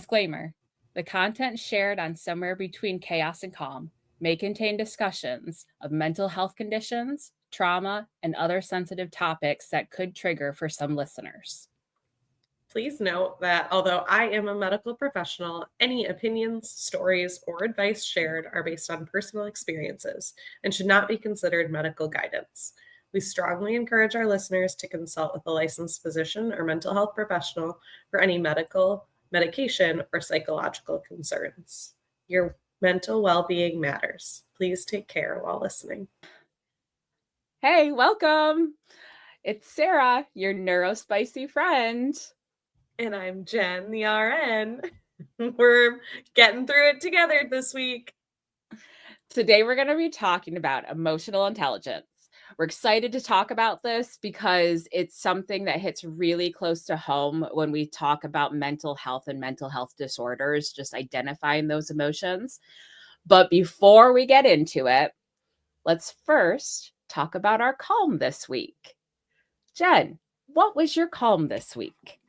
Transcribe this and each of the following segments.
Disclaimer: the content shared on Somewhere Between Chaos and Calm may contain discussions of mental health conditions, trauma, and other sensitive topics that could trigger for some listeners. Please note that although I am a medical professional, any opinions, stories, or advice shared are based on personal experiences and should not be considered medical guidance. We strongly encourage our listeners to consult with a licensed physician or mental health professional for any medical, medication, or psychological concerns. Your mental well-being matters. Please take care while listening. Hey, welcome! It's Sarah, your neurospicy friend. And I'm Jen, the RN. We're getting through it together this week. Today, we're going to be talking about emotional intelligence. We're excited to talk about this because it's something that hits really close to home when we talk about mental health and mental health disorders, just identifying those emotions. But before we get into it, let's first talk about our calm this week. Jen, what was your calm this week?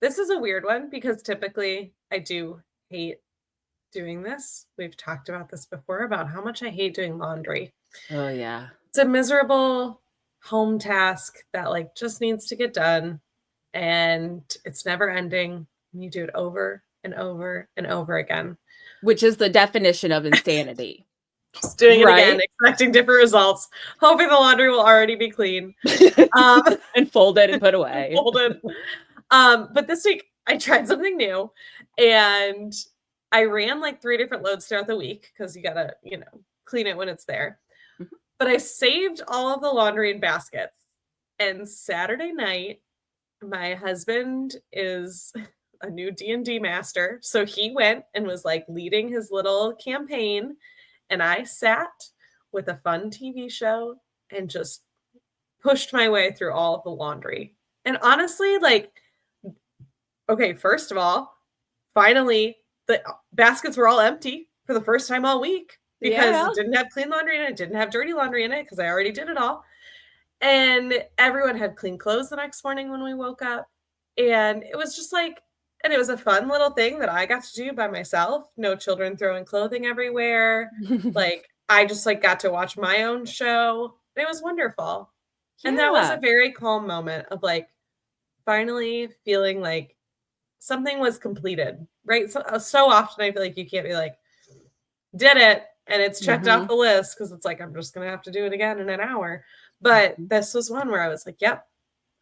This is a weird one because typically I do hate doing this. We've talked about this before about how much I hate doing laundry. Oh, yeah. It's a miserable home task that just needs to get done, and it's never ending. You do it over and over and over again. Which is the definition of insanity. Just doing it again, expecting different results, hoping the laundry will already be clean. And folded and put away. But this week I tried something new, and I ran 3 different loads throughout the week because you gotta, clean it when it's there. Mm-hmm. But I saved all of the laundry in baskets. And Saturday night, my husband is a new D&D master. So he went and was leading his little campaign. And I sat with a fun TV show and just pushed my way through all of the laundry. And honestly, okay, first of all, finally, the baskets were all empty for the first time all week because it didn't have clean laundry in it. It didn't have dirty laundry in it because I already did it all. And everyone had clean clothes the next morning when we woke up. And it was just and it was a fun little thing that I got to do by myself. No children throwing clothing everywhere. I just got to watch my own show. And it was wonderful. Yeah. And that was a very calm moment of finally feeling something was completed, right? So often I feel you can't be did it and it's checked off the list because it's I'm just going to have to do it again in an hour. But this was one where I was yep,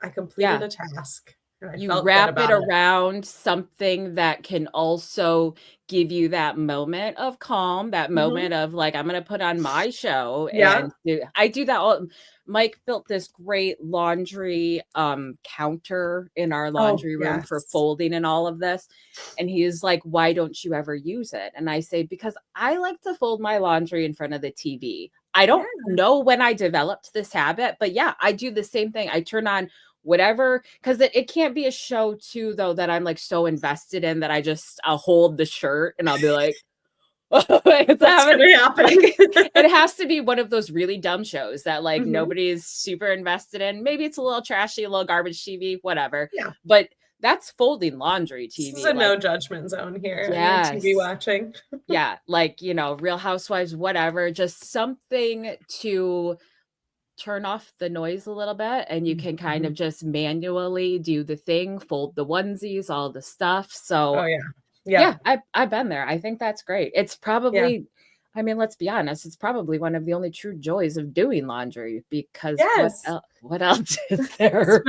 I completed a task. You wrap it around something that can also give you that moment of calm, that moment of I'm going to put on my show. And I do that all. Mike built this great laundry counter in our laundry room for folding and all of this. And he is why don't you ever use it? And I say, because I like to fold my laundry in front of the TV. I don't know when I developed this habit, but I do the same thing. I turn on whatever, because it can't be a show too, though, that I'm so invested in that I'll hold the shirt and I'll be it's happening. It has to be one of those really dumb shows that nobody's super invested in. Maybe it's a little trashy, a little garbage TV, whatever. Yeah. But that's folding laundry TV. This is a no judgment zone here. Yes. TV watching. Yeah. Real Housewives, whatever. Just something to turn off the noise a little bit, and you can kind of just manually do the thing, fold the onesies, all the stuff. So I've been there. I think that's great. It's probably I mean, let's be honest, it's probably one of the only true joys of doing laundry, because what else is there?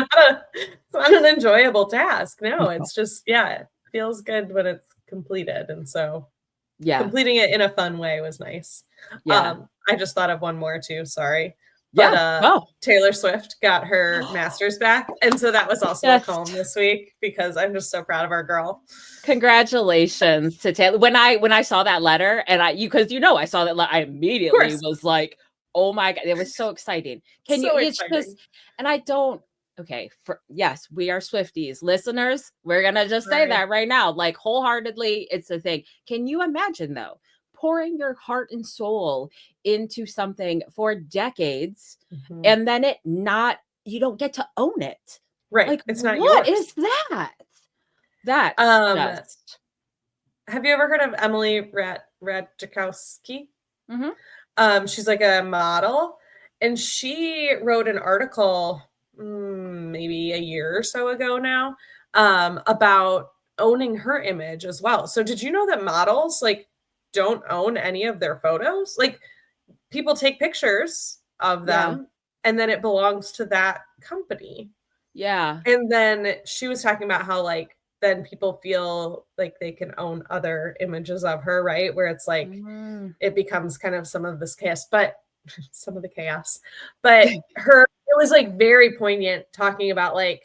It's not an enjoyable task. No, it's just it feels good when it's completed. And so completing it in a fun way was nice. I just thought of one more too, sorry. But Taylor Swift got her master's back. And so that was also a calm this week because I'm just so proud of our girl. Congratulations to Taylor. When I saw that letter, and I saw that letter, I immediately was oh my God, it was so exciting. And I don't, we are Swifties. Listeners, we're going to just say that right now, wholeheartedly, it's a thing. Can you imagine though? Pouring your heart and soul into something for decades, and then you don't get to own it. Right. It's not yours. What yours. is that? That's Um, just have you ever heard of Emily Ratajkowski? mhm. She's like a model, and she wrote an article maybe a year or so ago now about owning her image as well. So did you know that models like don't own any of their photos? Like people take pictures of Yeah. them and then it belongs to that company. Yeah. And then she was talking about how like then people feel like they can own other images of her, right? Where it's like Mm. it becomes kind of some of this chaos, but some of the chaos. But it was like very poignant talking about like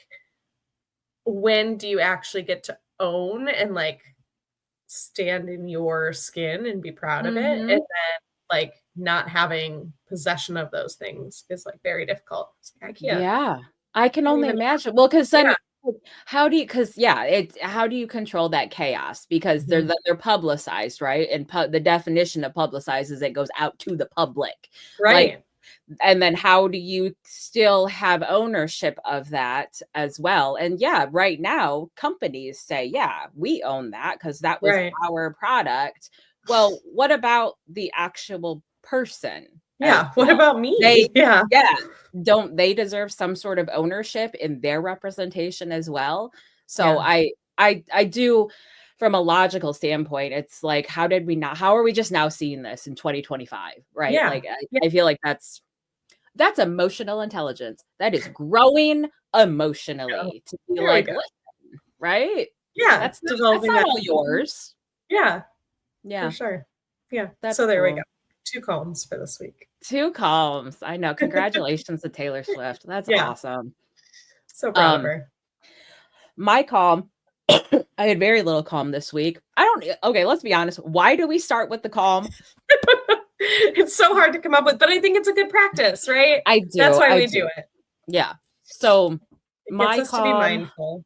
when do you actually get to own and like stand in your skin and be proud of it? And Mhm. then like not having possession of those things is like very difficult. It's like, Yeah. I can can't only even imagine. Well, because yeah. then how do you? Because yeah, how do you control that chaos? Because Mhm. they're publicized, right? And the definition of publicized is it goes out to the public. Like, Right. and then how do you still have ownership of that as well? And yeah, right now companies say, yeah, we own that because that was Right. our product. Well, what about the actual person as Yeah. What well? about They, me? Yeah. yeah, don't they deserve some sort of ownership in their representation as well? So Yeah. I do, from a logical standpoint, it's like, how are we just now seeing this in 2025, right? Yeah. Like Yeah. I feel like that's emotional intelligence. That is growing Go. emotionally to be There we like, go. listen, right? Yeah. That's Developing not that. all yours. Yeah. For Yeah, sure. Yeah. that's So there we go. cool. 2 columns for this week. 2 columns. I know. Congratulations to Taylor Swift. That's Yeah. awesome. So proud of Um, her. my calm, I had very little calm this week. I don't okay, let's be honest. Why do we start with the calm? It's so hard to come up with, but I think it's a good practice, right? I That's do. why I we do. do it. Yeah. So It gets my us to be calm mindful.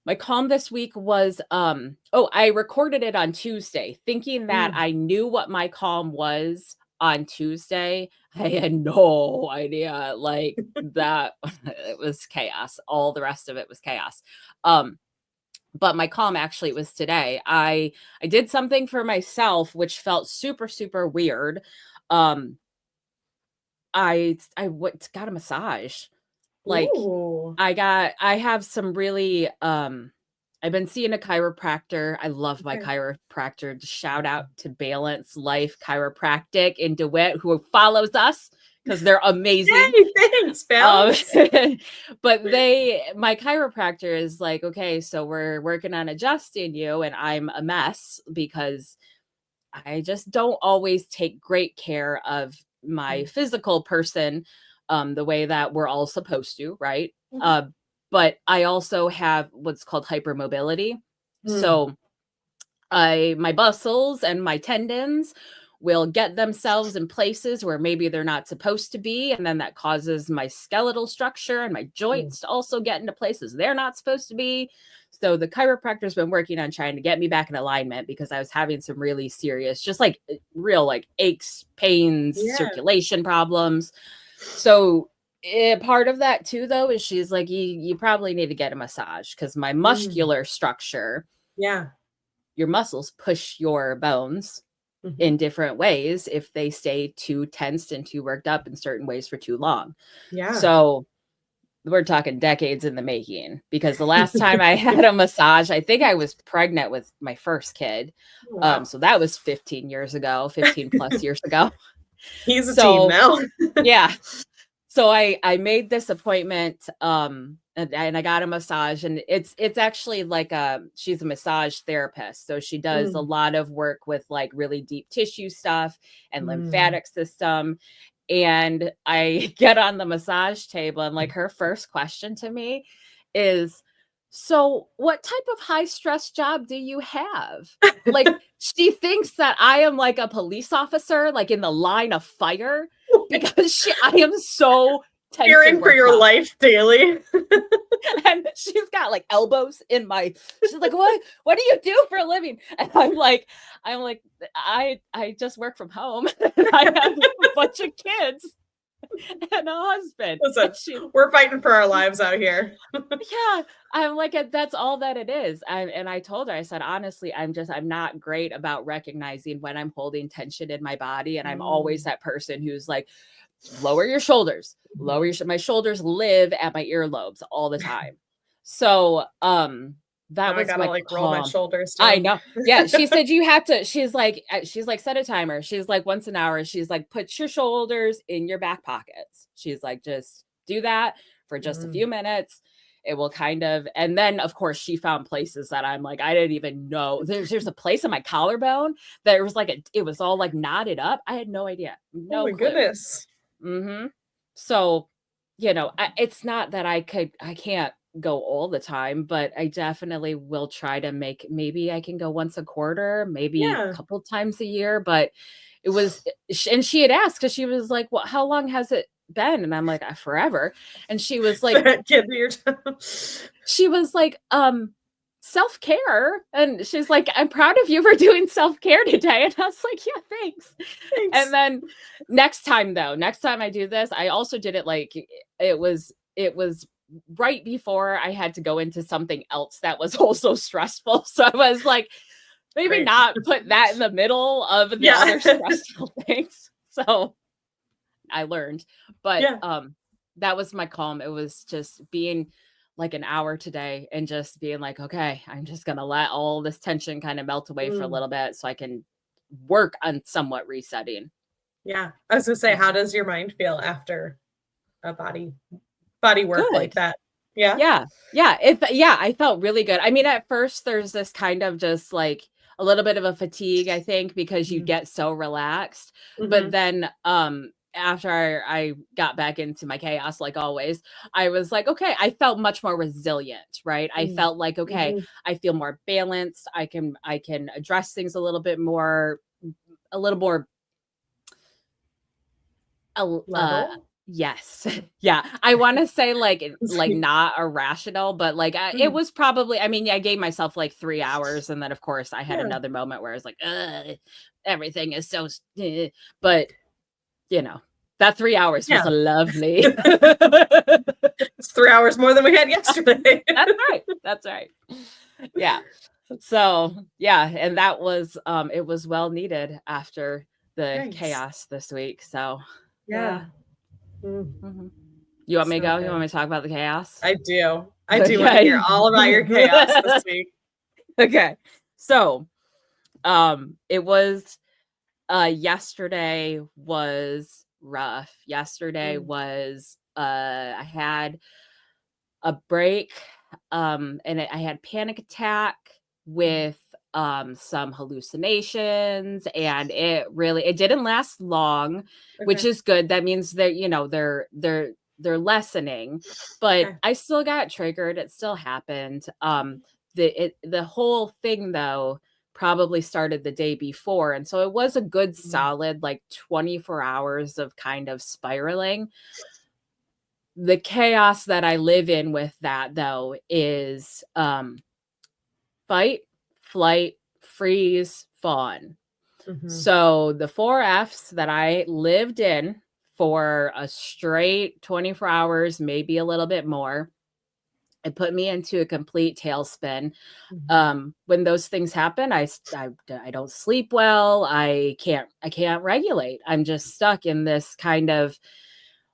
My calm this week was, I recorded it on Tuesday, thinking that Mm. I knew what my calm was on Tuesday. I had no idea, like, that it was chaos. All the rest of it was chaos. Um, but my calm actually was today. I did something for myself which felt super, super weird. Um, got a massage. Like, Ooh. I have some really, I've been seeing a chiropractor. I love my Okay. chiropractor. Shout out to Balance Life Chiropractic in DeWitt who follows us because they're amazing. Yay, thanks, Um, Balance. but my chiropractor is like, okay, so we're working on adjusting you, and I'm a mess because I just don't always take great care of my Mm. physical person, the way that we're all supposed to, right? Mhm. Uh, but I also have what's called hypermobility. Mm. So my muscles and my tendons will get themselves in places where maybe they're not supposed to be, and then that causes my skeletal structure and my Mm. joints to also get into places they're not supposed to be. So the chiropractor's been working on trying to get me back in alignment because I was having some really serious, just like real like aches, pains, Yeah. circulation problems. So part of that too though is she's like, you probably need to get a massage because my Mm. muscular structure, Yeah. your muscles push your bones Mhm. in different ways if they stay too tensed and too worked up in certain ways for too long. Yeah. So we're talking decades in the making because the last time I had a massage, I think I was pregnant with my first kid. Wow. So that was 15 years ago, 15 plus years ago. He's a team So now. yeah, so I made this appointment, and I got a massage, and it's actually like she's a massage therapist, so she does a Mm. lot of work with like really deep tissue stuff and Mm. lymphatic system. And I get on the massage table, and like her first question to me is, "So, what type of high stress job do you have?" Like she thinks that I am like a police officer, like in the line of fire because I am so tense and Fearing for worked your up. life daily. And she's got like elbows in my she's like, what do you do for a living? And I'm like, I just work from home and I have a bunch of kids. and a husband. Listen, And she we're fighting for our lives out here. yeah, I'm like, that's all that it is. And I told her, I said, honestly, I'm not great about recognizing when I'm holding tension in my body. And I'm always Mm. that person who's like, lower your shoulders, lower Mhm. my shoulders live at my earlobes all the time. So, that Now I was gotta, my like, roll my calm. shoulders I too. know. Yeah, she said you had to she's like, "Set a timer." She's like, "Once an hour." She's like, "Put your shoulders in your back pockets." She's like, "Just do that for just a Mm. few minutes. It will kind of." And then, of course, she found places that I'm like, I didn't even know. There's a place in my collarbone that it was like it was all, like, knotted up. I had no idea. Oh No my clue. goodness. Mhm. So, it's not that I can't go all the time, but I definitely will try to make maybe I can go once a quarter, maybe a Yeah. couple times a year, but it was and she had asked because she was like, "Well, how long has it been?" And I'm like, Forever." And Give me your time. she was like, self-care. And she's like, "I'm proud of you for doing self-care today." And I was like, "Yeah, thanks." And Thanks. then next time I do this, I also did it like it was right before I had to go into something else that was also stressful. So I was like, maybe Great. not put that in the middle of the Yeah. other stressful things. So I learned. But Yeah. that was my calm. It was just being like an hour today and just being like, okay, I'm just gonna let all this tension kind of melt away for a Mm. little bit so I can work on somewhat resetting. Yeah. I was gonna say, how Mhm. does your mind feel after a body work like Good. that? Yeah? Yeah. Yeah, I felt really good. I mean, at first there's this kind of just like a little bit of a fatigue, I think, because you Mhm. get so relaxed. But Mhm. then after I got back into my chaos like always, I was like, okay, I felt much more resilient, right? I Mm. felt like, okay, Mhm. I feel more balanced. I can address things a little more a Level? yes. Yeah. I wanna say, like, Sweet. not irrational, but, like, it Mhm. was probably I mean, yeah, I gave myself, like, 3 hours, and then, of course, I had Yeah. another moment where I was like, "Ugh, everything is so but, you know, that 3 hours was Yeah. lovely. It's 3 hours more than we had yesterday. That's right, that's right. Yeah. So, yeah, and that was, it was well needed after the Nice. chaos this week, so, Yeah. yeah. Mm. Mhm. You want me to So go? You want good. me to talk about the chaos? I do. I do wanna hear Okay. all about your chaos this week. Okay. So, it was yesterday was rough. Yesterday Mm. was I had a break and I had panic attack Mhm. with some hallucinations, and it didn't last long, which Okay. is good. That means that they're lessening, but Okay. I still got triggered. It still happened. The whole thing though probably started the day before, and so it was a good Mhm. solid like 24 hours of kind of spiraling. The chaos that I live in with that though is fight, flight, freeze, fawn. Mhm. So the 4 Fs that I lived in for a straight 24 hours, maybe a little bit more, it put me into a complete tailspin. Mhm. When those things happen, I don't sleep well. I can't regulate. I'm just stuck in this kind of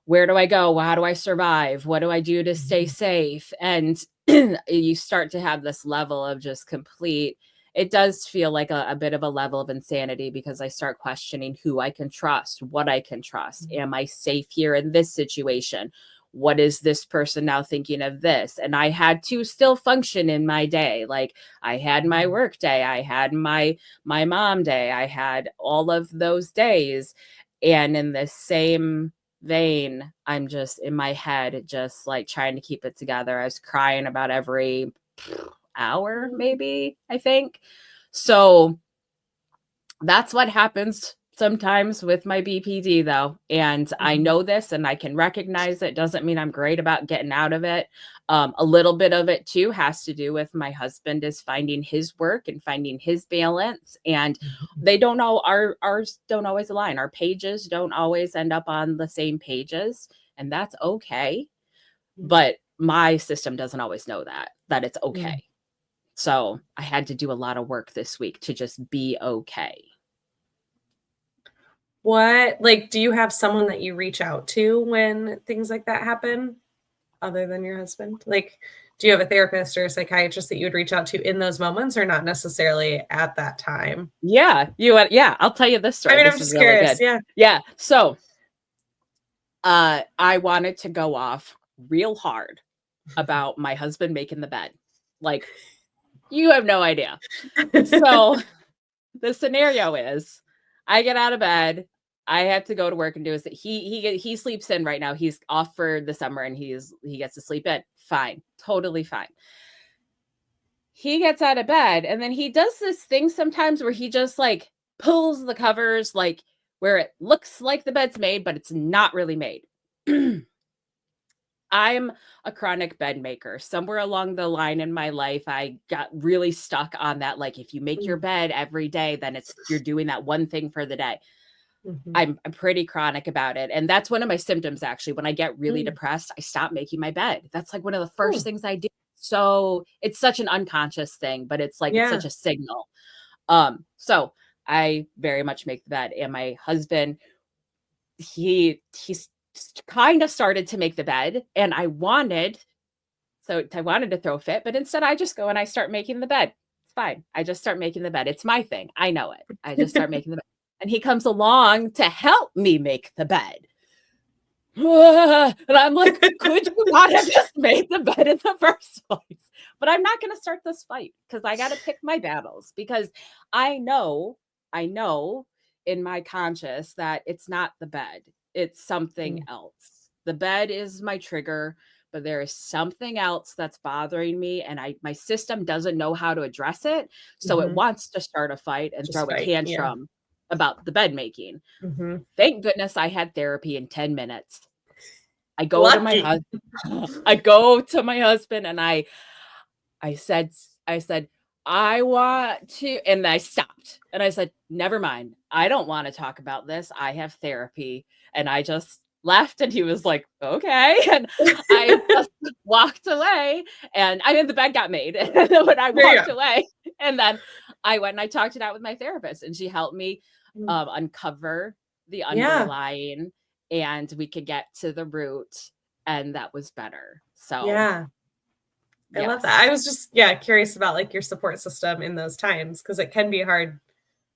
where do I go? How do I survive? What do I do to stay Mhm. safe? And you start to have this level of just complete it does feel like a bit of a level of insanity because I start questioning who I can trust, what I can trust. Mhm. Am I safe here in this situation? What is this person now thinking of this? And I had to still function in my day. Like I had my Mhm. work day, I had my mom day, I had all of those days. And in the same vein, I'm just in my head, just like trying to keep it together. I was crying about every hour, Mhm. maybe, I think. So that's what happens sometimes with my BPD though, and I know this and I can recognize it. Doesn't mean I'm great about getting out of it. A little bit of it too has to do with my husband is finding his work and finding his balance, and they don't know ours don't always align. Our pages don't always end up on the same pages, and that's okay. But my system doesn't always know that it's okay. So I had to do a lot of work this week to just be okay. What, like, do you have someone that you reach out to when things like that happen other than your husband? Like, do you have a therapist or a psychiatrist that you would reach out to in those moments or not necessarily at that time? Yeah, I'll tell you this I story. mean, I'm This is just really curious. good. Yeah. Yeah. So I wanted to go off real hard about my husband making the bed. Like, you have no idea. So the scenario is I get out of bed. I have to go to work and do his he sleeps in right now. He's off for the summer and he gets to sleep in. Fine. Totally fine. He gets out of bed and then he does this thing sometimes where he just like pulls the covers like where it looks like the bed's made, but it's not really made. I'm a chronic bed maker. Somewhere along the line in my life, I got really stuck on that. Like, if you make your bed every day, then you're doing that one thing for the day. I'm pretty chronic about it. And that's one of my symptoms, actually. When I get really depressed, I stop making my bed. That's like one of the first things I do. So it's such an unconscious thing, but it's like, it's Yeah. such a signal. So I very much make the bed. And my husband, he's kind of started to make the bed, and I wanted to throw a fit, but instead I just go and I start making the bed. It's fine. I just start making the bed. It's my thing. I know it. I just start making the bed. And he comes along to help me make the bed. And I'm like, could you not have just made the bed in the first place? But I'm not going to start this fight because I got to pick my battles, because I know in my conscious that it's not the bed. It's something else. The bed is my trigger, but there is something else that's bothering me, and my system doesn't know how to address it. So it wants to start a fight and Just throw a fight. Yeah. tantrum about the bed making. Thank goodness I had therapy in 10 minutes. I go to my Lucky. husband and I said, I want to, and I stopped and I said, never mind. I don't want to talk about this. I have therapy. And I just left and he was like, okay. And I just walked away, and I mean, the bed got made when I walked away. And then I went and I talked it out with my therapist, and she helped me uncover the underlying, and we could get to the root, and that was better. So yeah. I love that. I was just, curious about like your support system in those times, because it can be hard.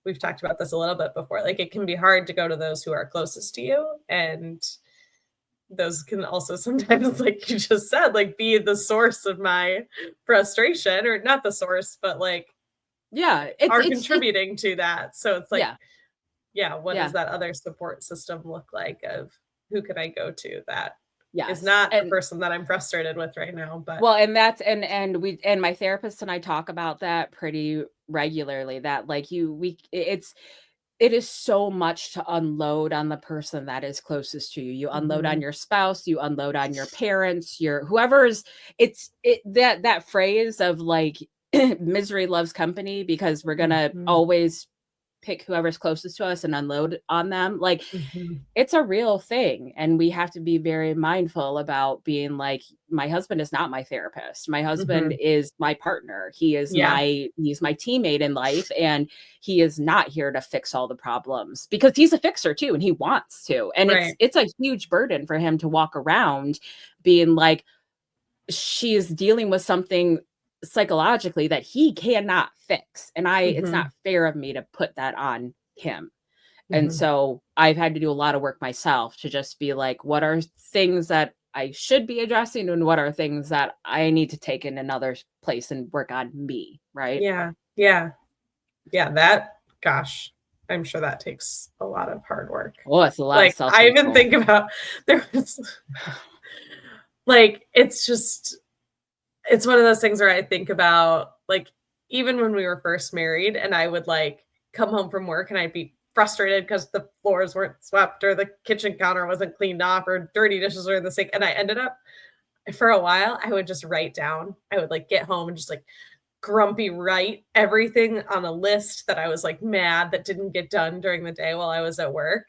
We've talked about this a little bit before. Like, it can be hard to go to those who are closest to you. And those can also sometimes, like you just said, like be the source of my frustration, or not the source, but like, are contributing to that. So it's like, what does that other support system look like? Of who can I go to that is not the person that I'm frustrated with right now? But well, and that's and my therapist and I talk about that pretty regularly, that like it is so much to unload on the person that is closest to you. You unload on your spouse, you unload on your parents, your whoever's that phrase of like misery loves company, because we're going to always pick whoever's closest to us and unload on them. Like, it's a real thing. And we have to be very mindful about being like, my husband is not my therapist. My husband is my partner. He's my teammate in life. And he is not here to fix all the problems, because he's a fixer too. And he wants to. And it's a huge burden for him to walk around being like, she is dealing with something psychologically that he cannot fix. And it's not fair of me to put that on him. And so I've had to do a lot of work myself to just be like, what are things that I should be addressing, and what are things that I need to take in another place and work on me, right? Yeah. That, gosh, I'm sure that takes a lot of hard work. Oh, it's a lot like, of self-control. I even think about, there was like, it's one of those things where I think about, like, even when we were first married and I would like come home from work and I'd be frustrated because the floors weren't swept or the kitchen counter wasn't cleaned off or dirty dishes were in the sink. And I ended up, for a while, I would just write down. I would like get home and just like grumpy write everything on a list that I was like mad that didn't get done during the day while I was at work.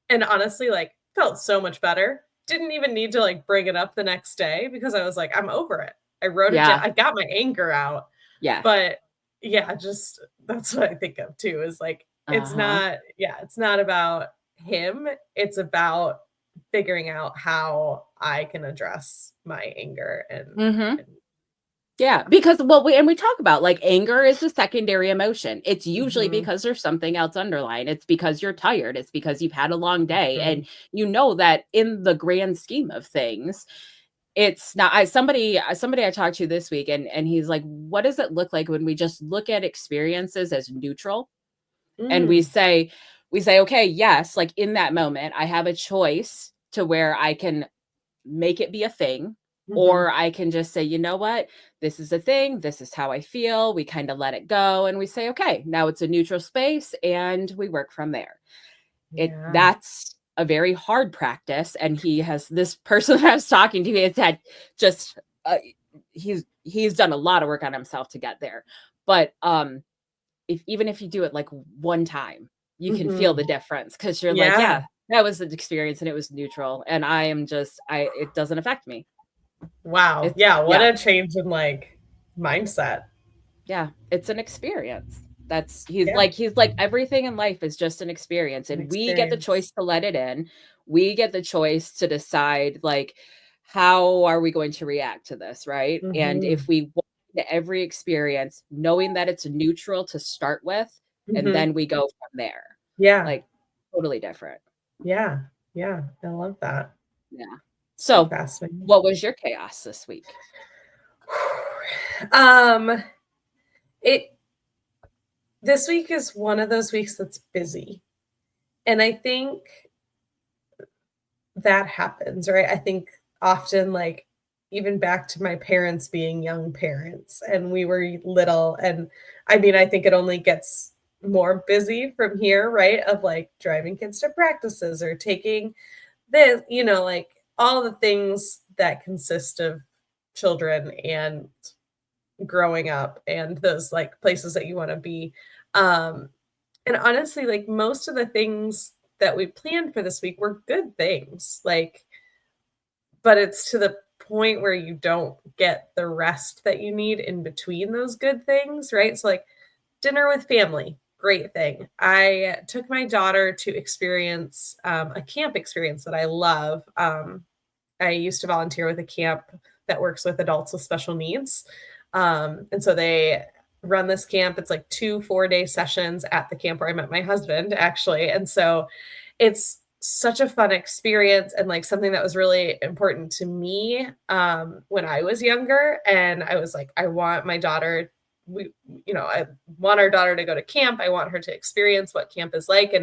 And honestly, like felt so much better. Didn't even need to like bring it up the next day because I was like, I'm over it. I wrote it down. Yeah. I got my anger out. Yeah. But yeah, just that's what I think of too, is like it's Uh-huh. not about him. It's about figuring out how I can address my anger Mhm. and Yeah, yeah. because we talk about, like, anger is the secondary emotion. It's usually Mhm. because there's something else underlying. It's because you're tired. It's because you've had a long day, and Mhm. you know that in the grand scheme of things, it's not somebody I talked to this week, and he's like, "What does it look like when we just look at experiences as neutral?" And Mm. we say, "Okay, yes, like, in that moment, I have a choice to where I can make it be a thing, or Mhm. I can just say, you know what? This is a thing. This is how I feel. We kind of let it go and we say, okay, now it's a neutral space and we work from there. Yeah. That's a very hard practice. And he has this person that I was talking to, he has had just, he's done a lot of work on himself to get there. But if even if you do it like one time, you can feel the Mhm. difference because you're like, Yeah. yeah, that was an experience and it was neutral. And I am just, it doesn't affect me. Wow. It's Yeah, what yeah, a change in like mindset. yeah, it's an experience. That's Yeah, he's like everything in life is just an experience an and we get the experience. choice to let it in. We get the choice to decide like how are we going to react to this, right? And if Mhm. we walk into every experience knowing that it's neutral to start with and Mhm. then we go from there. Yeah. Like totally different. Yeah. Yeah. I love that. Yeah. So So, fascinating. what was your chaos this week? Um, it this week is one of those weeks that's busy. And I think that happens, right? I think often, like, even back to my parents being young parents and we were little. And I mean, I think it only gets more busy from here, right? Of like driving kids to practices or taking this, like all the things that consist of children and growing up and those like places that you want to be. Um, and honestly, like most of the things that we planned for this week were good things. Like, but it's to the point where you don't get the rest that you need in between those good things, right? So like dinner with family, great thing. I took my daughter to experience a camp experience that I love. I used to volunteer with a camp that works with adults with special needs. And so they run this camp. It's like 2 4-day sessions at the camp where I met my husband, actually. And so it's such a fun experience and like something that was really important to me when I was younger. And I was like, I want my daughter, I want our daughter to go to camp. I want her to experience what camp is like.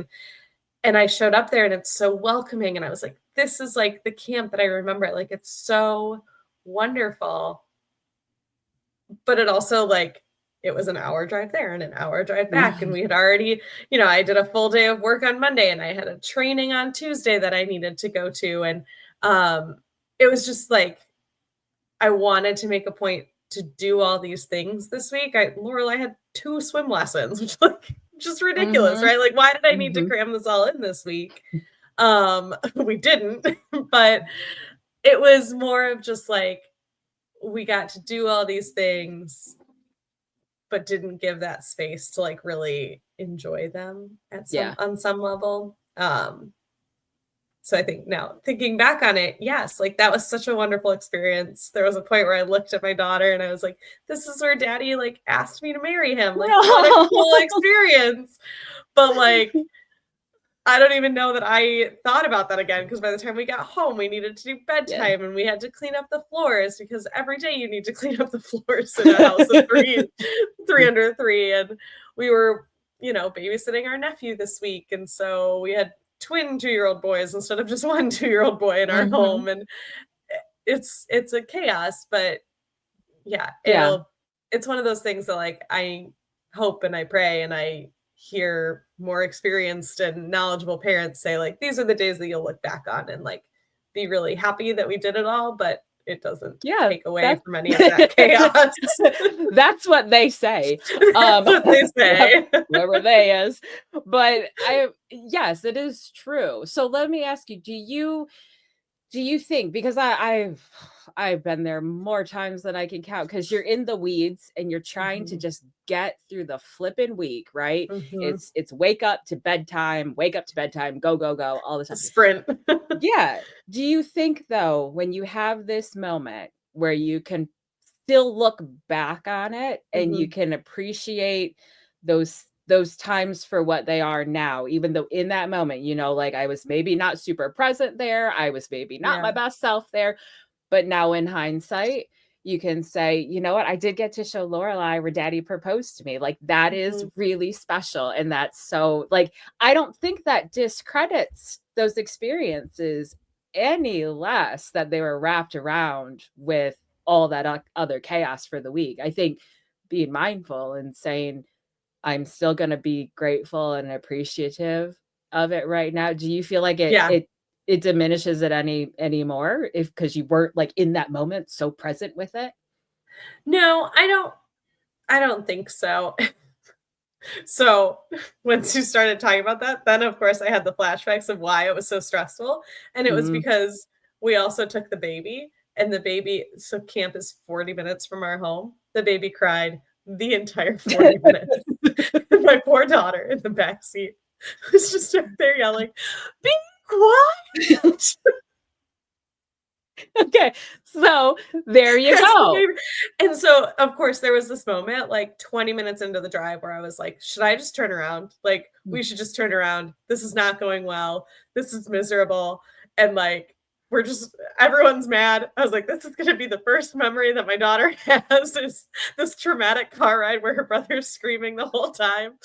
And I showed up there and it's so welcoming. And I was like, this is like the camp that I remember. Like, it's so wonderful. But it also, like, it was an hour drive there and an hour drive back. And we had already, I did a full day of work on Monday and I had a training on Tuesday that I needed to go to. And it was just like, I wanted to make a point to do all these things this week. Laurel, I had 2 swim lessons, which like just ridiculous, Mhm. right? Like, why did I need to Mhm. cram this all in this week? We didn't, but it was more of just like we got to do all these things, but didn't give that space to like really enjoy them at some Yeah. on some level. So I think now thinking back on it, yes, like that was such a wonderful experience. There was a point where I looked at my daughter and I was like, this is where daddy like asked me to marry him. Like, what a No. cool experience. But like, I don't even know that I thought about that again because by the time we got home, we needed to do Yeah. bedtime and we had to clean up the floors because every day you need to clean up the floors in a house of three under three. And we were, babysitting our nephew this week. And so we had twin 2-year-old boys instead of just one 2-year-old boy in our home. Mhm. And it's a chaos, but yeah, Yeah. it's one of those things that like I hope and I pray and I hear more experienced and knowledgeable parents say, like, these are the days that you'll look back on and like be really happy that we did it all, but it doesn't Yeah, take away that's from any of that chaos. that's what they say. That's what they Whoever say. whoever they is. But yes, it is true. So let me ask you, do you think, because I've been there more times than I can count, because you're in the weeds and you're trying to Mhm. just get through the flipping week, right? Mhm. It's wake up to bedtime, go, go, go all the A time. sprint. Yeah. Do you think though, when you have this moment where you can still look back on it and you Mhm. can appreciate those times for what they are now, even though in that moment, like I was maybe not super present there, I was maybe not my Yeah. best self there, but now in hindsight, you can say, you know what, I did get to show Lorelai where daddy proposed to me. Like that is Mhm. really special. And that's so like, I don't think that discredits those experiences any less that they were wrapped around with all that other chaos for the week. I think being mindful and saying, I'm still going to be grateful and appreciative of it right now. Do you feel like it Yeah. it it diminishes it anymore if because you weren't like in that moment so present with it? No, I don't think so. So, once you started talking about that, then of course I had the flashbacks of why it was so stressful, and it was Mhm. because we also took the baby, and the baby, so camp is 40 minutes from our home. The baby cried the entire 40 minutes. And my poor daughter in the back seat was just up there yelling, "Be quiet!" Okay, so there you As the go. baby and so, of course, there was this moment, like, 20 minutes into the drive where I was like, "Should I just turn around? Like, Mm. we should just turn around. This is not going well. This is miserable." And, like, we're just everyone's mad. I was like, "This is gonna be the first memory that my daughter has is this traumatic car ride where her brother's screaming the whole time."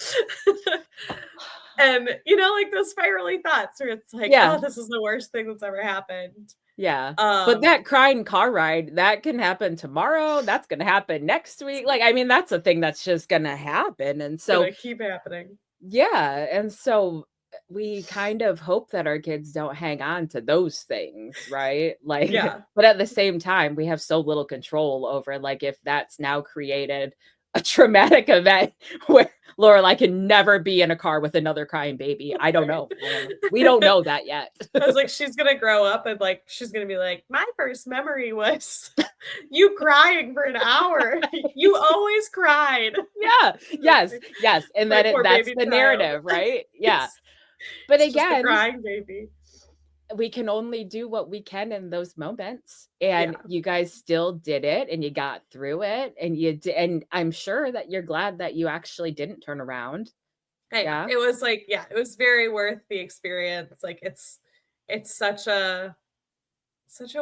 And, like, those spirally thoughts where it's like, Yeah. "Oh, this is the worst thing that's ever happened." Yeah, but Um, that crying car ride, that can happen tomorrow, that's gonna happen next week, like, I mean, that's a thing that's just gonna happen, and it's so gonna keep happening. yeah, and so, we kind of hope that our kids don't hang on to those things, right? Like, Yeah. but at the same time, we have so little control over, like, if that's now created a traumatic event where Lorelai can never be in a car with another crying baby, I don't Right. know, I don't know. We don't know that yet. I was like, she's gonna grow up and like she's gonna be like, my first memory was you crying for an hour. You always cried. Yeah, yes, yes, and My that poor that's baby the child. narrative, right? Yeah, It's but it's just a again, crying baby. we can only do what we can in those moments, and Yeah. you guys still did it, and you got through it, and and I'm sure that you're glad that you actually didn't turn around. I am. Yeah? It was like, yeah, it was very worth the experience. Like it's such a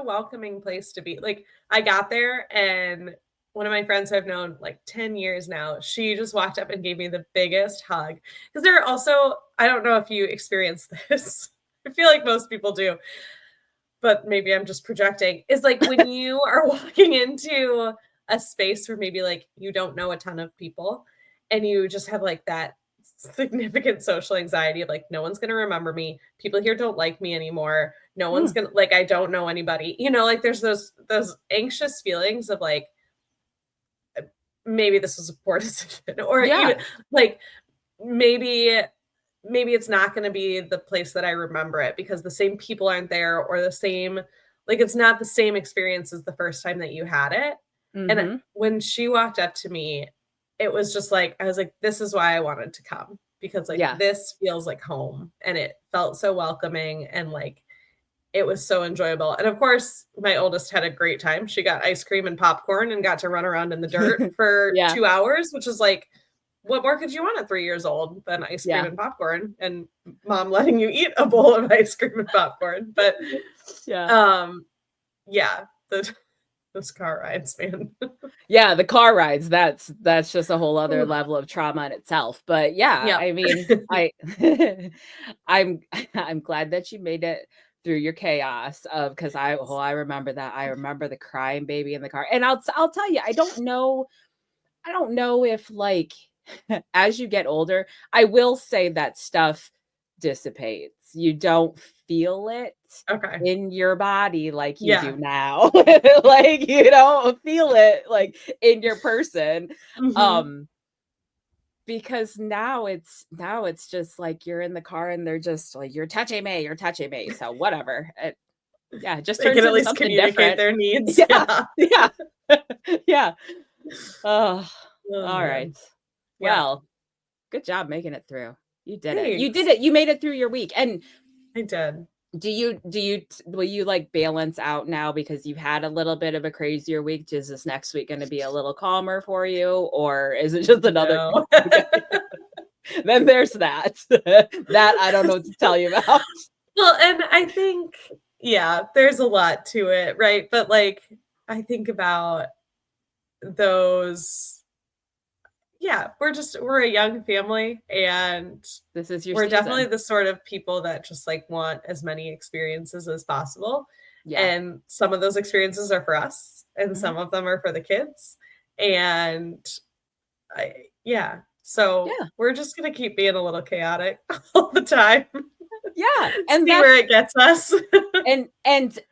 welcoming place to be. Like, I got there and one of my friends who I've known like 10 years now, she just walked up and gave me the biggest hug. Because there are also, I don't know if you experience this. I feel like most people do, but maybe I'm just projecting. Is like when you are walking into a space where maybe like you don't know a ton of people and you just have like that significant social anxiety of like no one's going to remember me, people here don't like me anymore, no one's Mm, going to like, I don't know anybody, like there's those anxious feelings of like maybe this was a poor decision or even yeah, like maybe it's not going to be the place that I remember it because the same people aren't there or the same, like it's not the same experience as the first time that you had it. And mhm, when she walked up to me, it was just like I was like, this is why I wanted to come because like yeah, this feels like home and it felt so welcoming and like it was so enjoyable. And of course, my oldest had a great time. She got ice cream and popcorn and got to run around in the dirt for yeah, 2 hours, which is like, what more could you want at 3 years old than ice cream yeah, and popcorn and mom letting you eat a bowl of ice cream and popcorn? But, yeah. um, yeah, those car rides, man. Yeah, the car rides, that's just a whole other Ooh, level of trauma in itself, but yeah, yep. I mean, I'm I'm glad that you made it through your chaos of because I remember that, I remember the crying baby in the car, and I'll tell you, I don't know if, like as you get older, I will say that stuff dissipates. You don't feel it Okay. in your body like you do Yeah. now. Like, you don't feel it, like, in your person. Mhm. Um, because now it's just like you're in the car and they're just like, you're touching me." So whatever. Yeah, it just They can turns at into least something communicate different. their needs. Yeah, Yeah. yeah, yeah. Oh, Oh, all right. man. Yeah. Well, good job making it through. You did it. You did Thanks. it. You made it through your week. And I did. will you like balance out now because you've had a little bit of a crazier week? Is this next week going to be a little calmer for you, or is it just another? No. Okay, then there's that. That I don't know what to tell you about. Well, and I think, yeah, there's a lot to it, right? But, like, I think about those yeah, we're a young family, and This is your we're definitely season. the sort of people that just, like, want as many experiences as possible, Yeah. and some of those experiences are for us, and Mhm. some of them are for the kids, and I yeah, so Yeah. we're just gonna keep being a little chaotic all the time, Yeah. And see where that's it gets us.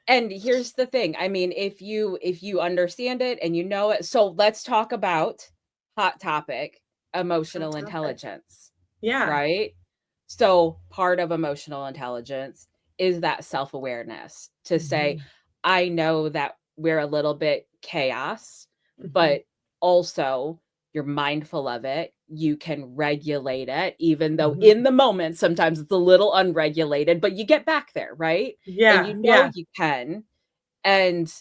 and here's the thing. I mean, if you understand it and you know it, so let's talk about hot topic, Hot emotional topic. intelligence, Yeah. right? So part of emotional intelligence is that self-awareness to say, Mhm, I know that we're a little bit chaos, mhm, but also you're mindful of it. You can regulate it, even though mhm. in the moment, sometimes it's a little unregulated, but you get back there, right? And Yeah, you know yeah. you can. And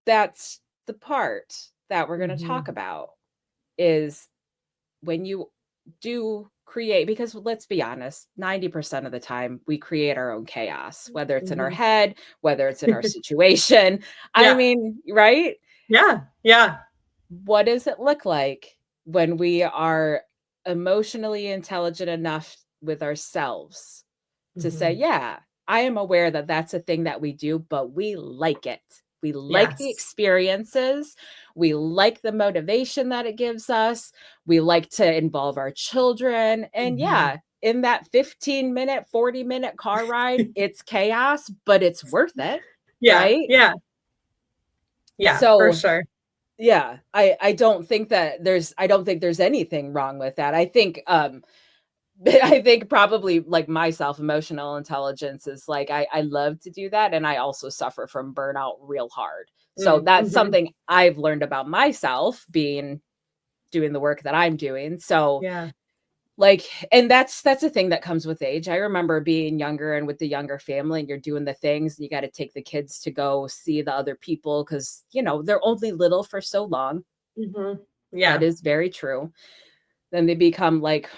that's the part that we're going to talk Mhm, about is when you do create, because let's be honest, 90% of the time we create our own chaos, whether it's in our mhm. head, whether it's in our situation. I Yeah, mean, right? yeah, yeah. What does it look like when we are emotionally intelligent enough with ourselves to say, Mhm. yeah, I am aware that that's a thing that we do, but we like it. We like the Yes. experiences. We like the motivation that it gives us. We like to involve our children. And Mhm. yeah, in that 15-minute, 40-minute car ride, it's chaos, but it's worth it. Yeah, Right. yeah, yeah, for So sure. yeah, I don't think there's anything wrong with that. I think I think probably like myself, emotional intelligence is like I love to do that and I also suffer from burnout real hard. So that's Mhm. something I've learned about myself being doing the work that I'm doing. So Yeah. like, and that's a thing that comes with age. I remember being younger and with the younger family and you're doing the things and you got to take the kids to go see the other people because they're only little for so long. Mhm. That Yeah. is very true. Then they become like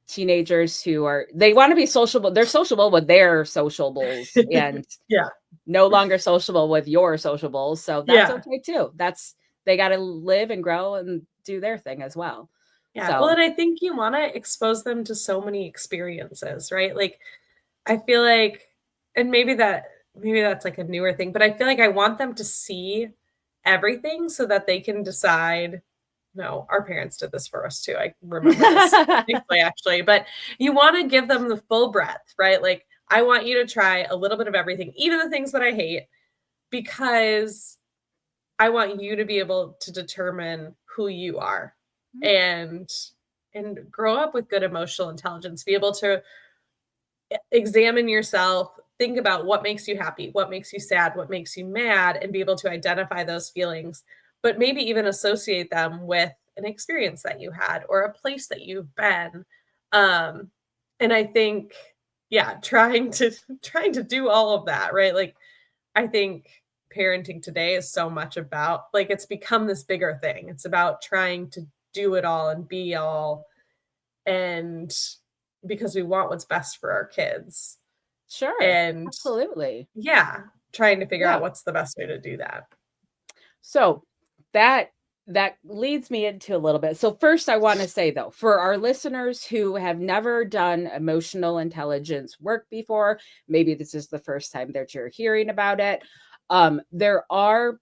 teenagers who are they want to be sociable. They're sociable with their sociables and Yeah, no longer sociable with your sociables. So that's yeah, okay too. That's they got to live and grow and do their thing as well. yeah. Well, So, and I think you wanna expose them to so many experiences, right? Like, I feel like and maybe that's, like, a newer thing, but I feel like I want them to see everything so that they can decide no, our parents did this for us too. I remember this distinctly actually, but you wanna give them the full breadth, right? Like, I want you to try a little bit of everything, even the things that I hate, because I want you to be able to determine who you are and grow up with good emotional intelligence, be able to examine yourself, think about what makes you happy, what makes you sad, what makes you mad, and be able to identify those feelings, but maybe even associate them with an experience that you had or a place that you've been. Um, and I think, yeah, trying to do all of that, right? Like, I think parenting today is so much about like it's become this bigger thing. It's about trying to do it all and be all and because we want what's best for our kids. sure. And Absolutely. yeah, trying to figure out Yeah. what's the best way to do that. So that that leads me into a little bit. So first I want to say though, for our listeners who have never done emotional intelligence work before, maybe this is the first time that you're hearing about it. There are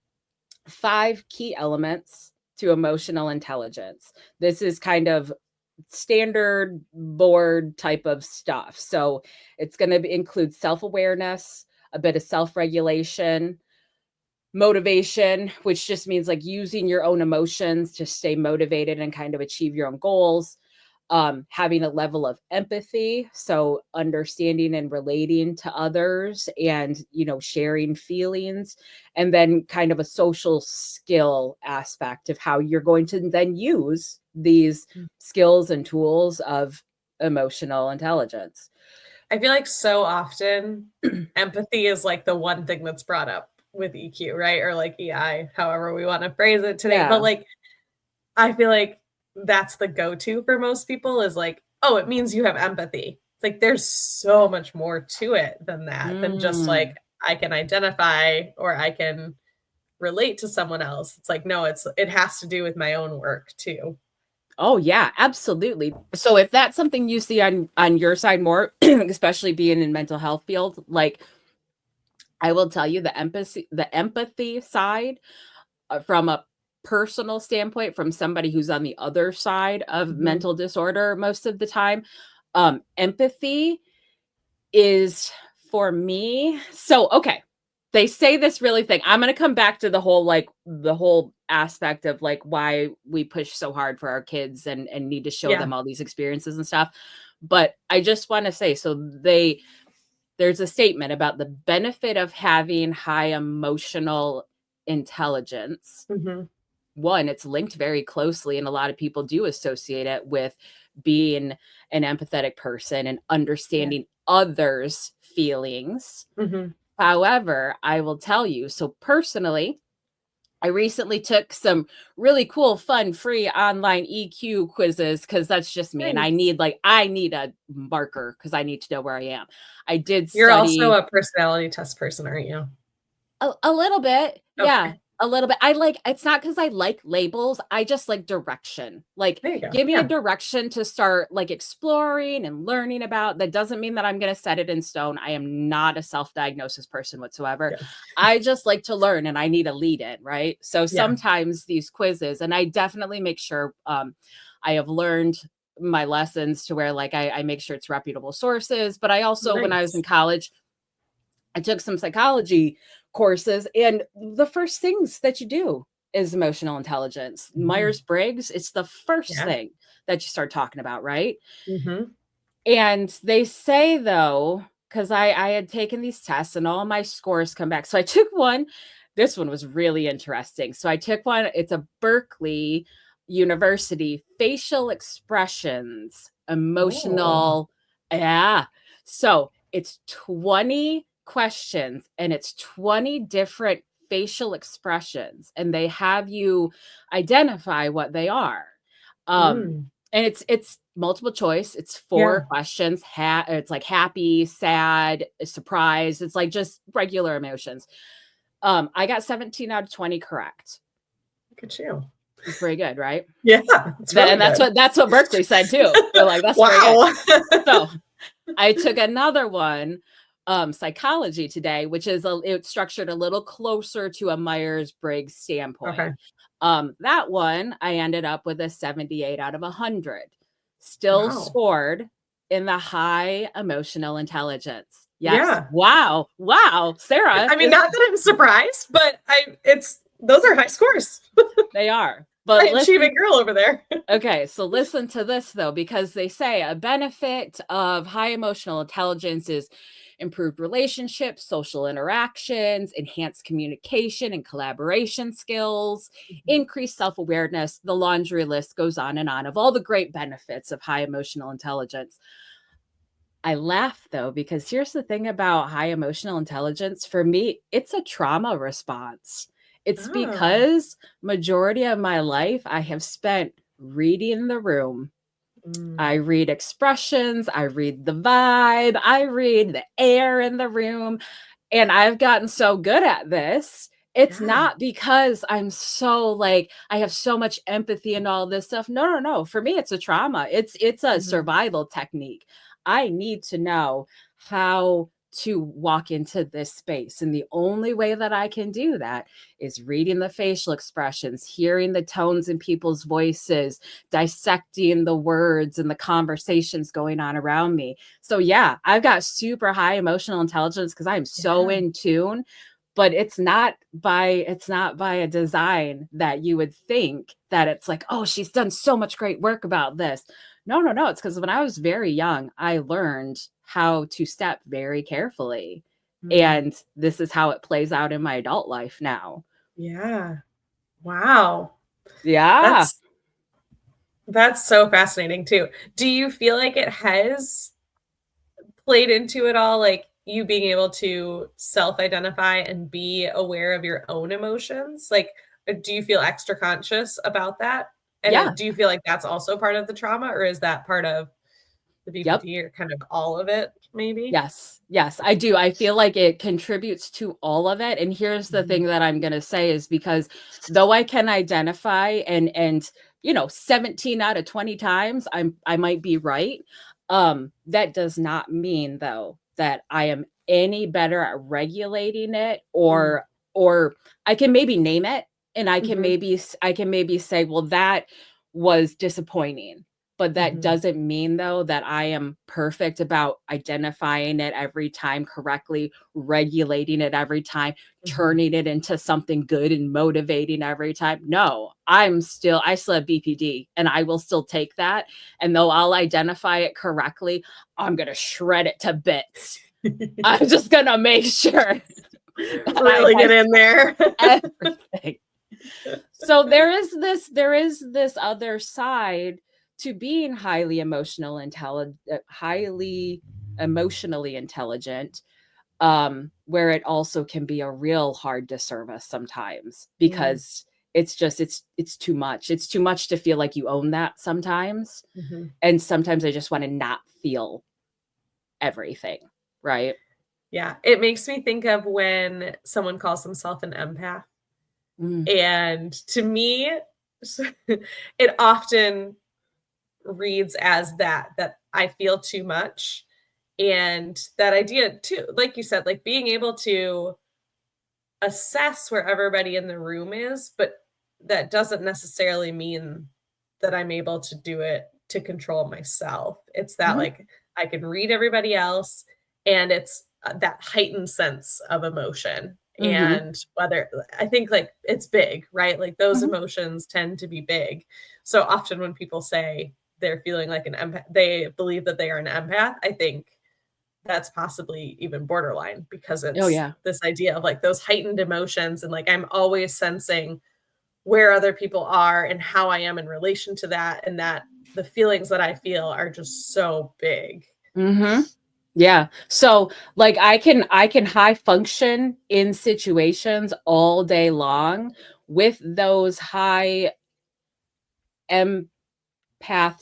5 key elements to emotional intelligence. This is kind of standard board type of stuff. So it's going to include self-awareness, a bit of self-regulation, motivation, which just means like using your own emotions to stay motivated and kind of achieve your own goals. Having a level of empathy, so understanding and relating to others and, sharing feelings, and then kind of a social skill aspect of how you're going to then use these skills and tools of emotional intelligence. I feel like so often empathy is like the one thing that's brought up with EQ, right? Or like EI, however we want to phrase it today. Yeah. But like, I feel like that's the go-to for most people is like, oh, it means you have empathy. It's like there's so much more to it than that, than just like I can identify or I can relate to someone else. It's like, no, it has to do with my own work too. Oh yeah, absolutely. So if that's something you see on your side more, especially being in mental health field, like I will tell you the empathy side from a personal standpoint, from somebody who's on the other side of mental disorder most of the time, empathy is for me. So, okay. They say this really thing. I'm going to come back to the whole aspect of like why we push so hard for our kids and need to show them all these experiences and stuff. But I just want to say, so there's a statement about the benefit of having high emotional intelligence. One, it's linked very closely, and a lot of people do associate it with being an empathetic person and understanding others' feelings. However, I will tell you, so personally, I recently took some really cool, fun, free online EQ quizzes because that's just me. And I need a marker because I need to know where I am. I did You're also study a personality test person, aren't you? a little bit. Yeah. Okay. A little bit. It's not because I like labels. I just like direction. Like, There you go. give me a direction to start like exploring and learning about. That doesn't mean that I'm going to set it in stone. I am not a self-diagnosis person whatsoever. Good. I just like to learn and I need a lead in, right? So sometimes these quizzes, and I definitely make sure I have learned my lessons to where like I make sure it's reputable sources. But I also, when I was in college, I took some psychology courses, and the first things that you do is emotional intelligence. Myers-Briggs, it's the first thing that you start talking about, right? And they say, though, because I had taken these tests and all my scores come back. So I took one. This one was really interesting. So I took one. It's a Berkeley University facial expressions, emotional. Yeah. So it's 20 questions and it's 20 different facial expressions, and they have you identify what they are. And it's multiple choice. It's 4 questions. It's like happy, sad, surprised. It's like just regular emotions. I got 17 out of 20 correct. Look at you. It's pretty good, right? Yeah. Really and that's what Berkeley said too. They're like, that's wow. pretty good. So I took another one, psychology today, which is it's structured a little closer to a Myers-Briggs standpoint. That one, I ended up with a 78 out of 100. Still scored in the high emotional intelligence. Yes. Yeah. Wow. Sarah. I mean, not that I'm surprised, but those are high scores. They are. But high achieving girl over there. Okay, so listen to this though, because they say a benefit of high emotional intelligence is improved relationships, social interactions, enhanced communication and collaboration skills, increased self-awareness. The laundry list goes on and of all the great benefits of high emotional intelligence. I laugh though, because here's the thing about high emotional intelligence. For me, it's a trauma response. It's because majority of my life I have spent reading the room. I read expressions, I read the vibe, I read the air in the room, and I've gotten so good at this. It's not because I'm so like I have so much empathy and all this stuff. No. For me, it's a trauma. It's a survival technique. I need to know how to walk into this space. And the only way that I can do that is reading the facial expressions, hearing the tones in people's voices, dissecting the words and the conversations going on around me. So yeah, I've got super high emotional intelligence because I'm so Yeah. in tune, but it's not by a design that you would think that it's like, oh, she's done so much great work about this. No, no, no. It's because when I was very young, I learned how to step very carefully. Mm. And this is how it plays out in my adult life now. Yeah. Wow. Yeah. That's that's so fascinating too. Do you feel like it has played into it all, like you being able to self-identify and be aware of your own emotions? Like, do you feel extra conscious about that? And Yeah. do you feel like that's also part of the trauma, or is that part of the Yep. BPD, or kind of all of it, maybe? Yes. Yes, I do. I feel like it contributes to all of it. And here's the Mhm, thing that I'm going to say is because though I can identify and 17 out of 20 times I might be right. That does not mean though that I am any better at regulating it mm, or I can maybe name it and mhm, I can maybe say, well, that was disappointing, but that mhm, doesn't mean though that I am perfect about identifying it every time correctly, regulating it every time, mhm. turning it into something good and motivating every time. No, I still have BPD and I will still take that. And though I'll identify it correctly, I'm going to shred it to bits. I'm just going to make sure that I Really get in dissect there. everything. So there is this other side to being highly emotionally intelligent, where it also can be a real hard disservice sometimes Mm, because it's too much. It's too much to feel like you own that sometimes. mhm. And sometimes I just want to not feel everything. Right. Yeah, it makes me think of when someone calls themselves an empath, Mm, and to me, it often reads as that I feel too much, and that idea too, like you said, like being able to assess where everybody in the room is, but that doesn't necessarily mean that I'm able to do it to control myself. It's that mhm, like I can read everybody else, and it's that heightened sense of emotion. mhm, And whether I think like it's big, right? Like those mhm. emotions tend to be big. So often when people say they're feeling like an empath, they believe that they are an empath. I think that's possibly even borderline because Oh it's yeah. this idea of like those heightened emotions, and like I'm always sensing where other people are and how I am in relation to that, and that the feelings that I feel are just so big. Mhm. Yeah. So, like, I can high function in situations all day long with those high empath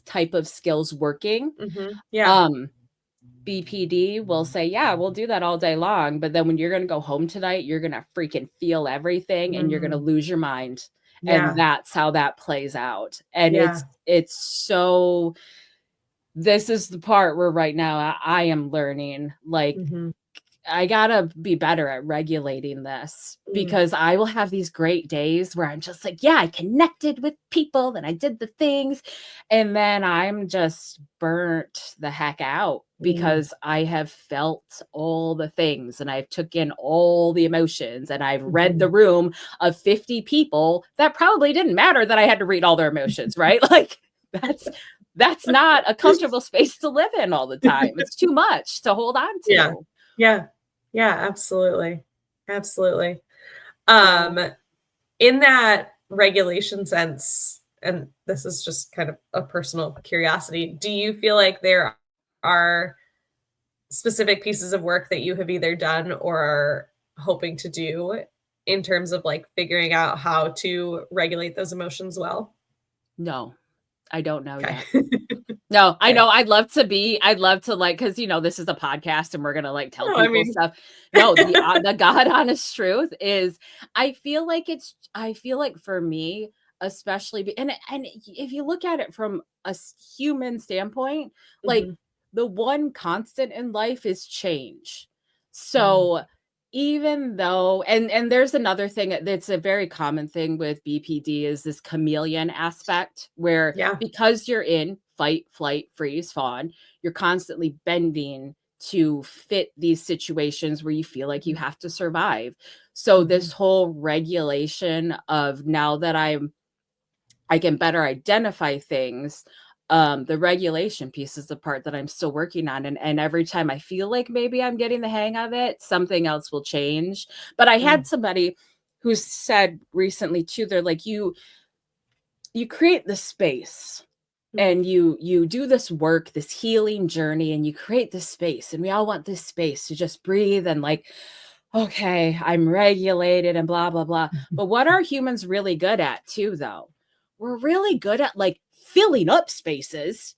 type of skills working. Yeah. Um, BPD will say, "Yeah, we'll do that all day long," but then when you're gonna go home tonight, you're gonna freaking feel everything and you're gonna Mhm. lose your mind. And Yeah. that's how that plays out. And Yeah. it's so this is the part where right now I am learning, like, Mhm. I gotta be better at regulating this Mm. because I will have these great days where I'm just like, yeah, I connected with people and I did the things. And then I'm just burnt the heck out Mm. because I have felt all the things and I've took in all the emotions and I've read the Mhm. room of 50 people that probably didn't matter that I had to read all their emotions, right? Like that's that's not a comfortable space to live in all the time. It's too much to hold on Yeah. to. Yeah. Yeah, absolutely. Absolutely. Yeah. Um, in that regulation sense, and this is just kind of a personal curiosity, do you feel like there are specific pieces of work that you have either done or are hoping to do in terms of like figuring out how to regulate those emotions well? No, I don't know Okay. yet. No, I Okay. know I'd love to like, cause this is a podcast and we're gonna like tell No, I people mean, stuff. No, the God honest truth is I feel like for me, especially and if you look at it from a human standpoint, like mhm, the one constant in life is change. So even though, and there's another thing that's a very common thing with BPD is this chameleon aspect where Yeah. because you're in fight, flight, freeze, fawn, you're constantly bending to fit these situations where you feel like you have to survive. So this whole regulation of now that I can better identify things. The regulation piece is the part that I'm still working on. And every time I feel like maybe I'm getting the hang of it, something else will change. But I had somebody who said recently too, they're like, you create the space and you do this work, this healing journey, and you create this space. And we all want this space to just breathe and like, okay, I'm regulated and blah, blah, blah. But what are humans really good at too, though? We're really good at like filling up spaces.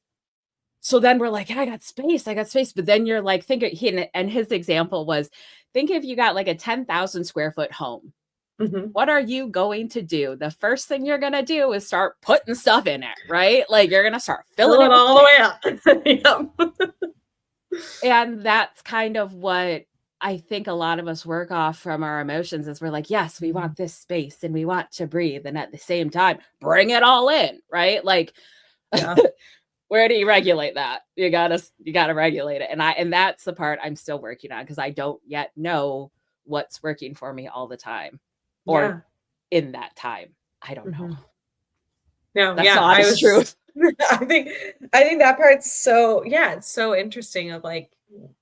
So then we're like, I got space, I got space. But then you're like, and his example was, think if you got like a 10,000 square foot home. What are you going to do? The first thing you're going to do is start putting stuff in it, right? Like you're going to start filling it all the way up. And that's kind of what I think a lot of us work off from our emotions is we're like, yes, we want this space and we want to breathe. And at the same time, bring it all in, right? Like, where do you regulate that? You gotta regulate it. And that's the part I'm still working on because I don't yet know what's working for me all the time or in that time. I don't know. No, that's the honest truth. I think that part's so, it's so interesting of like,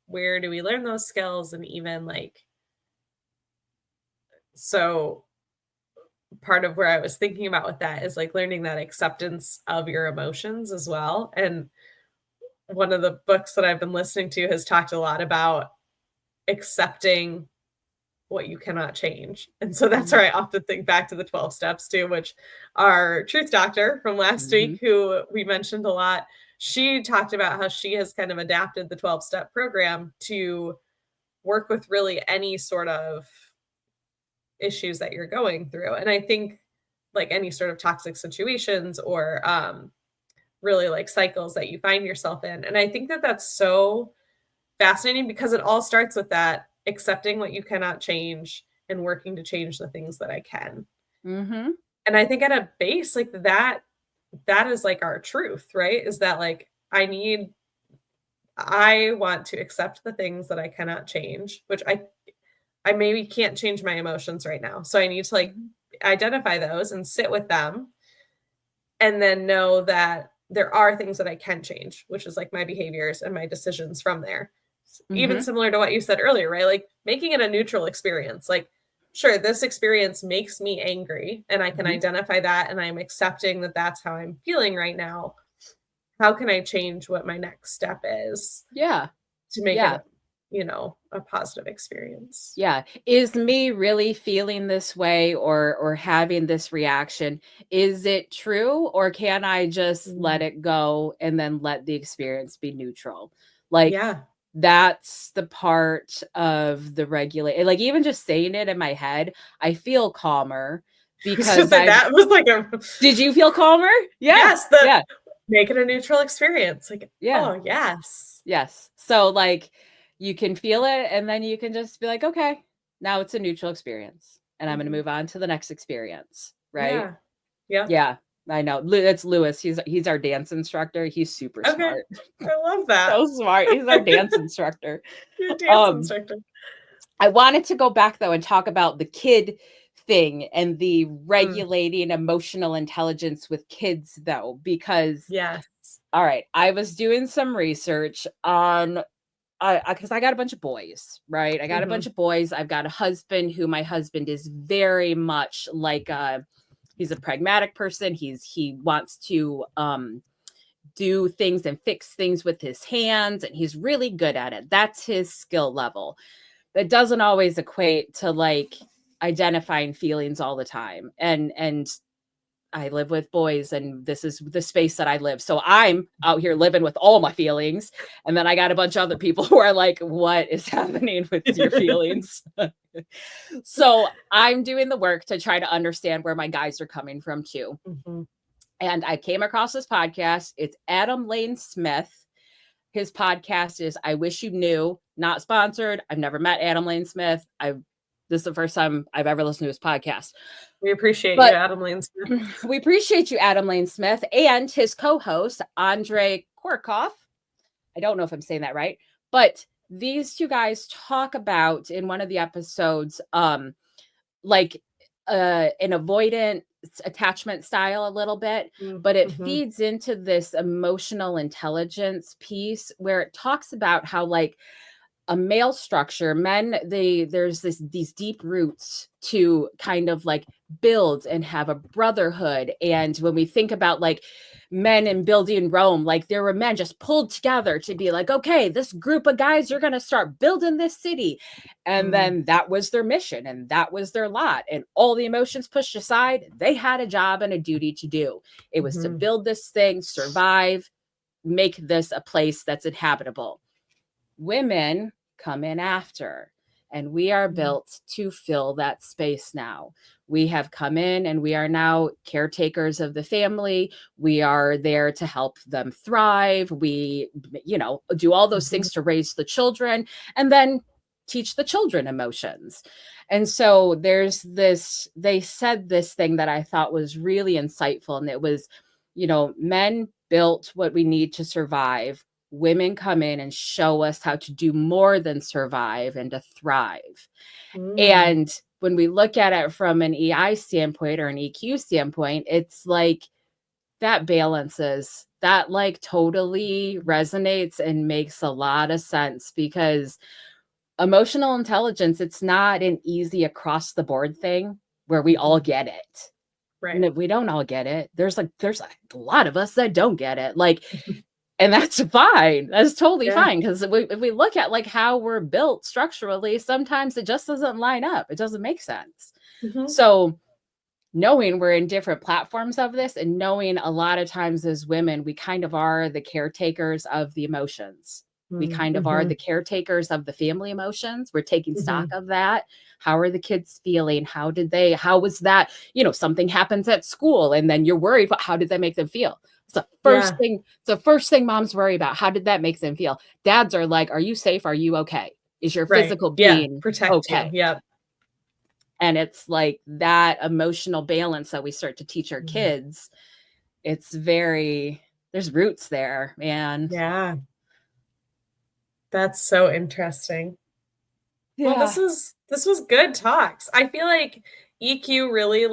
where do we learn those skills? And even like, so part of where I was thinking about with that is like learning that acceptance of your emotions as well. And one of the books that I've been listening to has talked a lot about accepting what you cannot change. And so that's where I often think back to the 12 steps too, which our truth doctor from last week, who we mentioned a lot, she talked about how she has kind of adapted the 12-step program to work with really any sort of issues that you're going through. And I think like any sort of toxic situations or really like cycles that you find yourself in. And I think that that's so fascinating because it all starts with that accepting what you cannot change and working to change the things that I can. And I think at a base like that is like our truth, right? Is that like I want to accept the things that I cannot change, which I maybe can't change my emotions right now. So I need to like identify those and sit with them and then know that there are things that I can change, which is like my behaviors and my decisions from there. Even similar to what you said earlier, right? Like making it a neutral experience. Like, sure, this experience makes me angry and I can identify that and I'm accepting that that's how I'm feeling right now. How can I change what my next step is? Yeah. To make it, a positive experience. Yeah. Is me really feeling this way or having this reaction? Is it true? Or can I just let it go and then let the experience be neutral? Like, that's the part of the regulate. Like even just saying it in my head, I feel calmer because that was like Did you feel calmer? Yeah. Yes. Make it a neutral experience. Like, oh yes. Yes. So like you can feel it and then you can just be like, okay, now it's a neutral experience and I'm going to move on to the next experience. Right. Yeah. I know. It's Lewis. He's our dance instructor. He's super smart. I love that. So smart. He's our dance instructor. Your dance instructor. I wanted to go back though and talk about the kid thing and the regulating emotional intelligence with kids though, because all right, I was doing some research on because I got a bunch of boys, right? I got a bunch of boys. I've got a husband who my husband is very much like he's a pragmatic person. He wants to do things and fix things with his hands, and he's really good at it. That's his skill level. That doesn't always equate to like identifying feelings all the time. And I live with boys and this is the space that I live. So I'm out here living with all my feelings. And then I got a bunch of other people who are like, what is happening with your feelings? So I'm doing the work to try to understand where my guys are coming from too. And I came across this podcast. It's Adam Lane Smith. His podcast is I Wish You Knew not sponsored. I've never met Adam Lane Smith. This is the first time I've ever listened to his podcast. We appreciate you, Adam Lane Smith. We appreciate you, Adam Lane Smith, and his co-host, Andre Korkoff. I don't know if I'm saying that right, but these two guys talk about in one of the episodes, like an avoidant attachment style a little bit, but it feeds into this emotional intelligence piece where it talks about how like a male structure, men, there's these deep roots to kind of like build and have a brotherhood. And when we think about like men in building Rome, like there were men just pulled together to be like, okay, this group of guys are going to start building this city. And then that was their mission and that was their lot. And all the emotions pushed aside, they had a job and a duty to do. It was to build this thing, survive, make this a place that's inhabitable. Women come in after, and we are built to fill that space now. We have come in and we are now caretakers of the family. We are there to help them thrive. We, do all those things to raise the children and then teach the children emotions. And so there's this, they said this thing that I thought was really insightful. And it was, men built what we need to survive. Women come in and show us how to do more than survive and to thrive. And when we look at it from an EI standpoint or an EQ standpoint, it's like that balances, that like totally resonates and makes a lot of sense, because emotional intelligence, it's not an easy across the board thing where we all get it. Right. And if we don't all get it, there's a lot of us that don't get it. Like, and that's fine. That's totally fine. Because if we look at like how we're built structurally, sometimes it just doesn't line up. It doesn't make sense. So knowing we're in different platforms of this and knowing a lot of times as women, we kind of are the caretakers of the emotions. We kind of are the caretakers of the family emotions. We're taking stock of that. How are the kids feeling? How was that, something happens at school and then you're worried about how did that make them feel? It's the first thing moms worry about. How did that make them feel? Dads are like, are you safe? Are you okay? Is your physical being okay? Yeah. And it's like that emotional balance that we start to teach our kids. It's there's roots there, man. Yeah. That's so interesting. Yeah. Well, this was good talks. I feel like EQ really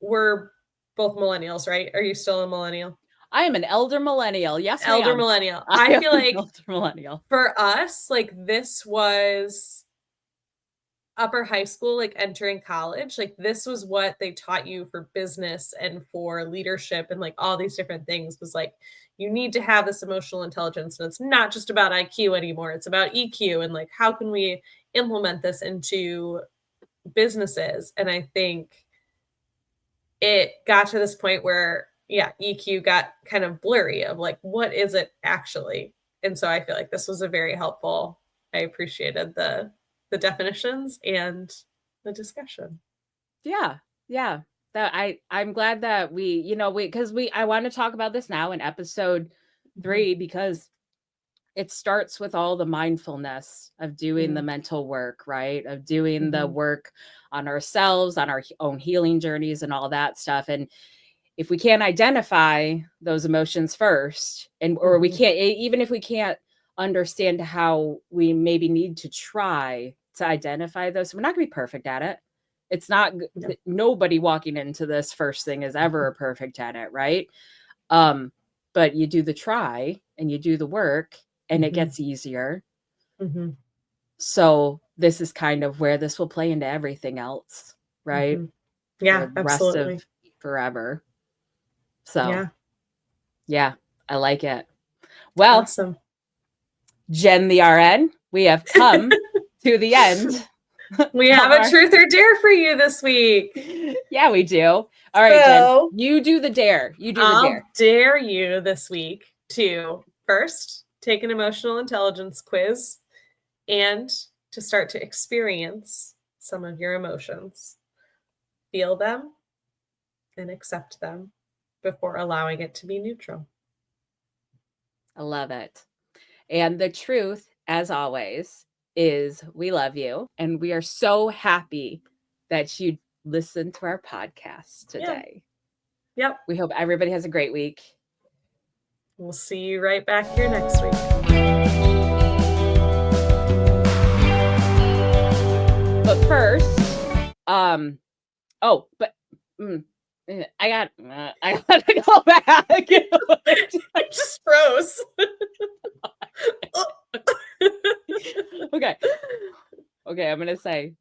we're both millennials, right? Are you still a millennial? I am an elder millennial. Yes, elder ma'am. millennial. I feel like elder millennial. For us, like this was upper high school, like entering college, like this was what they taught you for business and for leadership and like all these different things was like, you need to have this emotional intelligence. And it's not just about IQ anymore. It's about EQ and like, how can we implement this into businesses? And I think it got to this point where, EQ got kind of blurry of like, what is it actually? And so I feel like this was a very helpful, I appreciated the definitions and the discussion. Yeah. That I'm glad that I want to talk about this now in episode 3 because it starts with all the mindfulness of doing the mental work, right? Of doing the work on ourselves, on our own healing journeys and all that stuff. And if we can't identify those emotions first, or we can't, even if we can't understand how we maybe need to try to identify those, we're not going to be perfect at it. It's not, nobody walking into this first thing is ever perfect at it, right? But you do the try and you do the work and it gets easier. So this is kind of where this will play into everything else, right? Yeah, For the absolutely. rest of forever. So yeah, I like it. Well, awesome. Jen the RN, we have come to the end. We have a truth or dare for you this week. Yeah, we do. All right, Jen, you do the dare. I'll dare you this week to first take an emotional intelligence quiz and to start to experience some of your emotions. Feel them and accept them before allowing it to be neutral. I love it. And the truth, as always, is we love you, and we are so happy that you listened to our podcast today. Yeah. Yep. We hope everybody has a great week. We'll see you right back here next week. But first, I gotta go back. It just froze. Okay, I'm gonna say